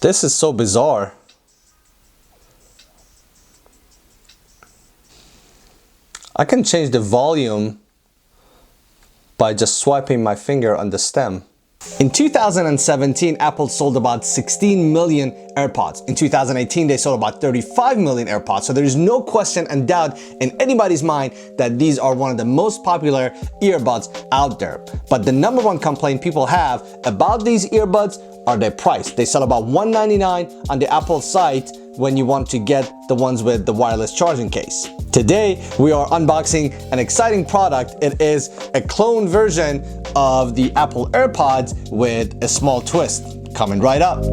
This is so bizarre. I can change the volume by just swiping my finger on the stem. In 2017, Apple sold about 16 million AirPods. In 2018, they sold about 35 million AirPods. So there is no question and doubt in anybody's mind that these are one of the most popular earbuds out there. But the number one complaint people have about these earbuds are their price. They sell about $199 on the Apple site when you want to get the ones with the wireless charging case. Today, we are unboxing an exciting product. It is a clone version of the Apple AirPods with a small twist. Coming right up.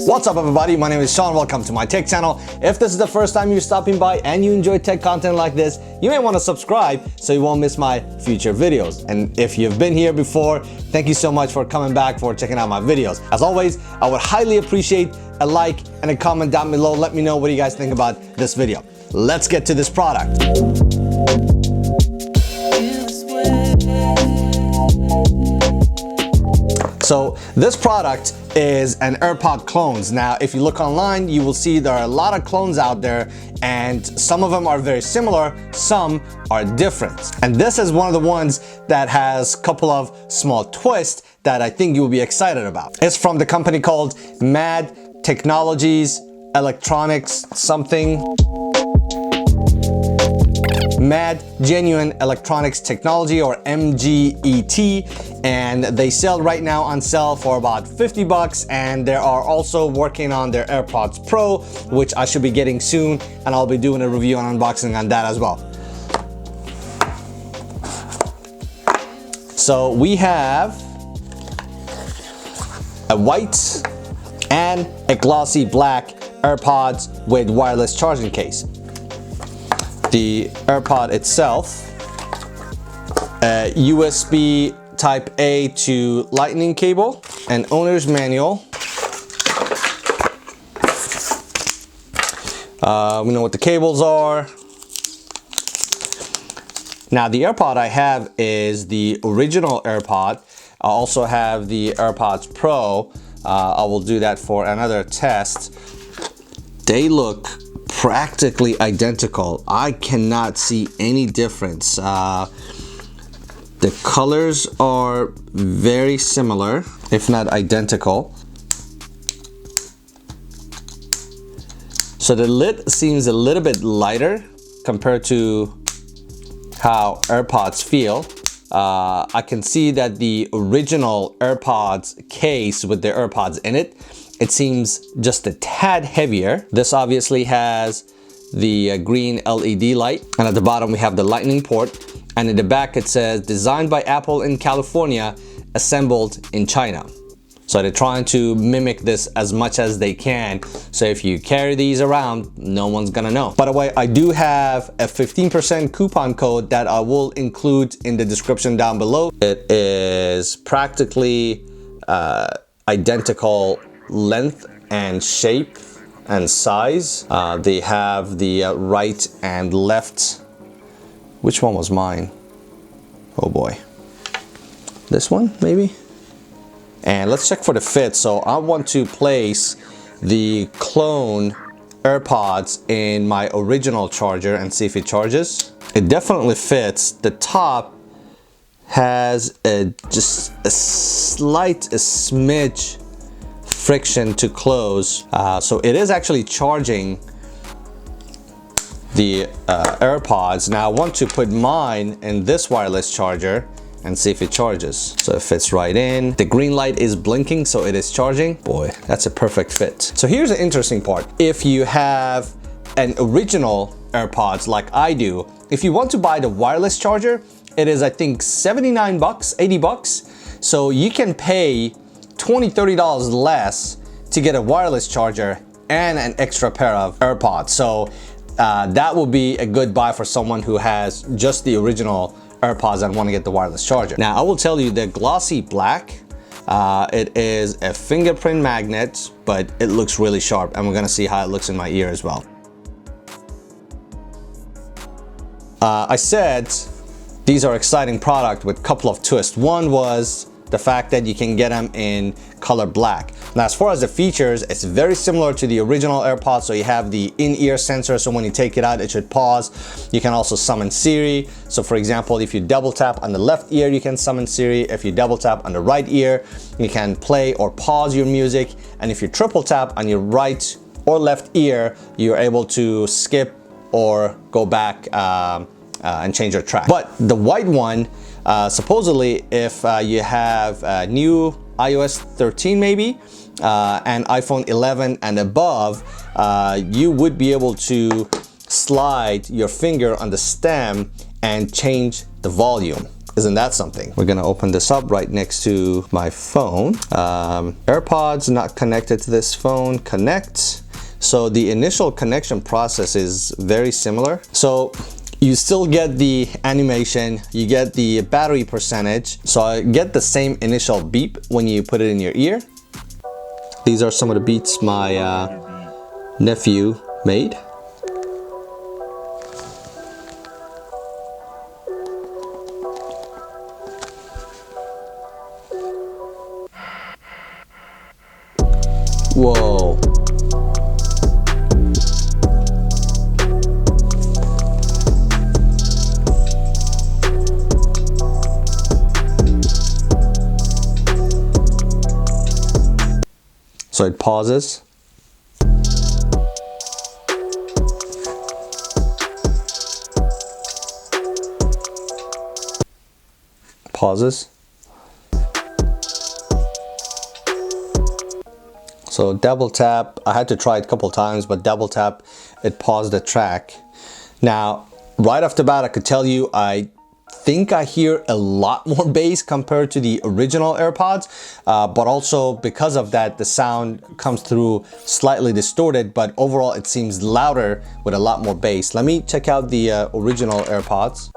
What's up everybody, my name is Sean, welcome to my tech channel. If this is the first time you're stopping by and you enjoy tech content like this, you may want to subscribe so you won't miss my future videos. And if you've been here before, thank you so much for coming back, for checking out my videos. As always, I would highly appreciate a like and a comment down below. Let me know what you guys think about this video. Let's get to this product. So this product is an AirPod clones. Now, if you look online, you will see there are a lot of clones out there and some of them are very similar, some are different. And this is one of the ones that has a couple of small twists that I think you'll be excited about. It's from the company called MAD Technologies Electronics something. MAD Genuine Electronics Technology, or MGET, and they sell right now on sale for about 50 bucks, and they are also working on their AirPods Pro, which I should be getting soon, and I'll be doing a review and unboxing on that as well. So we have a white and a glossy black AirPods with wireless charging case. The AirPod itself, a USB Type A to Lightning cable, an owner's manual. We know what the cables are. Now the AirPod I have is the original AirPod. I also have the AirPods Pro. I will do that for another test. They look practically identical. I cannot see any difference. The colors are very similar, if not identical. So the lid seems a little bit lighter compared to how AirPods feel. I can see that the original AirPods case with the AirPods in it, it seems just a tad heavier. This obviously has the green LED light, and at the bottom we have the Lightning port, and in the back it says designed by Apple in California, assembled in China. So they're trying to mimic this as much as they can, so if you carry these around, no one's gonna know. By the way, I do have a 15% coupon code that I will include in the description down below. It is practically identical length and shape and size. They have the right and left. Which one was mine? Oh boy. This one maybe? And let's check for the fit. So I want to place the clone AirPods in my original charger and see if it charges. It definitely fits. The top has just a smidge friction to close, so it is actually charging the AirPods. Now I want to put mine in this wireless charger and see if it charges. So it fits right in. The green light is blinking, so it is charging. Boy, that's a perfect fit. So here's the interesting part. If you have an original AirPods like I do, if you want to buy the wireless charger, it is I think 79 bucks, 80 bucks. So you can pay $20, $30 less to get a wireless charger and an extra pair of AirPods. So that will be a good buy for someone who has just the original AirPods and want to get the wireless charger. Now I will tell you the Glossy Black, it is a fingerprint magnet, but it looks really sharp, and we're gonna see how it looks in my ear as well. I said these are exciting product with a couple of twists. One was the fact that you can get them in color black. Now, as far as the features, it's very similar to the original AirPods. So you have the in-ear sensor, so when you take it out, it should pause. You can also summon Siri. So for example, if you double tap on the left ear, you can summon Siri. If you double tap on the right ear, you can play or pause your music. And if you triple tap on your right or left ear, you're able to skip or go back and change your track. But the white one, supposedly if you have new iOS 13 maybe, and iPhone 11 and above, you would be able to slide your finger on the stem and change the volume. Isn't that something? We're gonna open this up right next to my phone. AirPods not connected to this phone, connect. So the initial connection process is very similar. So you still get the animation, you get the battery percentage. So I get the same initial beep when you put it in your ear. These are some of the beats my nephew made. Whoa. So it pauses. Pauses. So double tap, I had to try it a couple times, but double tap, it paused the track. Now, right off the bat, I could tell you, I think I hear a lot more bass compared to the original AirPods, but also because of that, the sound comes through slightly distorted, but overall it seems louder with a lot more bass. Let me check out the original AirPods.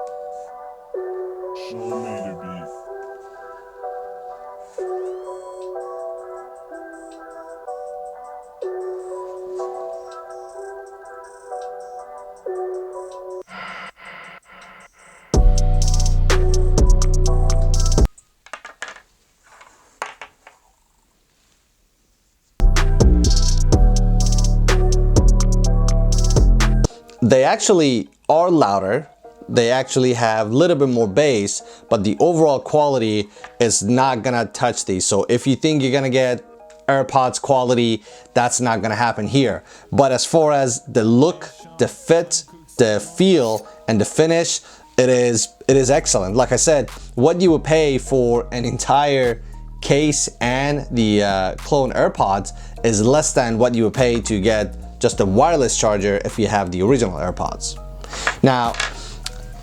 They actually are louder. They actually have a little bit more bass, but the overall quality is not gonna touch these. So if you think you're gonna get AirPods quality, that's not gonna happen here. But as far as the look, the fit, the feel, and the finish, it is excellent. Like I said, what you would pay for an entire case and the clone AirPods is less than what you would pay to get just a wireless charger if you have the original AirPods. Now,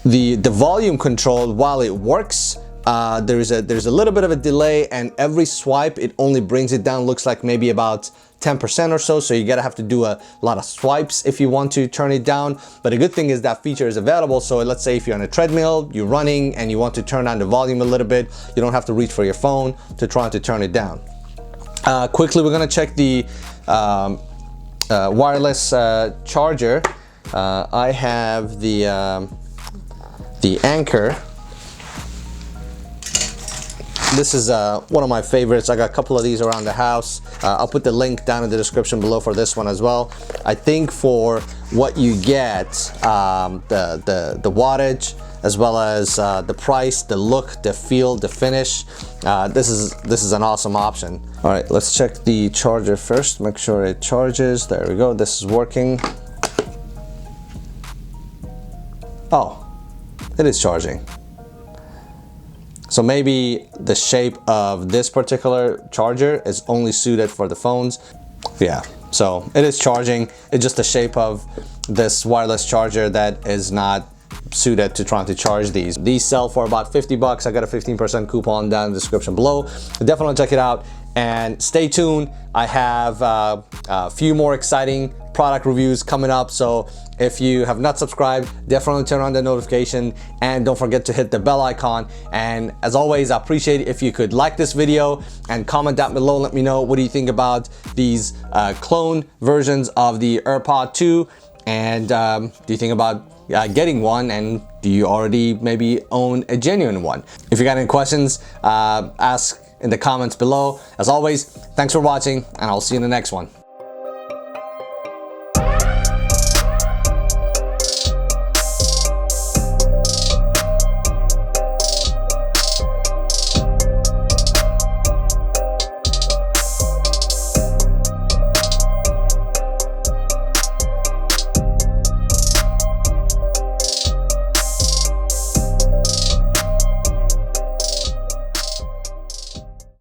the volume control, while it works, there's a little bit of a delay, and every swipe it only brings it down, looks like maybe about 10% or so. So you gotta have to do a lot of swipes if you want to turn it down. But the good thing is that feature is available. So let's say if you're on a treadmill, you're running, and you want to turn down the volume a little bit, you don't have to reach for your phone to try to turn it down. Quickly, we're gonna check the wireless charger. I have the Anchor. This is one of my favorites. I got a couple of these around the house. I'll put the link down in the description below for this one as well. I think for what you get, the wattage, as well as the price, the look, the feel, the finish, this is an awesome option. All right, let's check the charger first. Make sure it charges. There we go. This is working. Oh, it is charging. So maybe the shape of this particular charger is only suited for the phones. Yeah, so it is charging. It's just the shape of this wireless charger that is not suited to trying to charge these. These sell for about 50 bucks. I got a 15% coupon down in the description below. Definitely check it out and stay tuned. I have a few more exciting product reviews coming up. So if you have not subscribed, definitely turn on the notification and don't forget to hit the bell icon. And as always, I appreciate it if you could like this video and comment down below. Let me know what do you think about these clone versions of the AirPod 2, and do you think about getting one, and do you already maybe own a genuine one? If you got any questions, ask in the comments below. As always, thanks for watching, and I'll see you in the next one.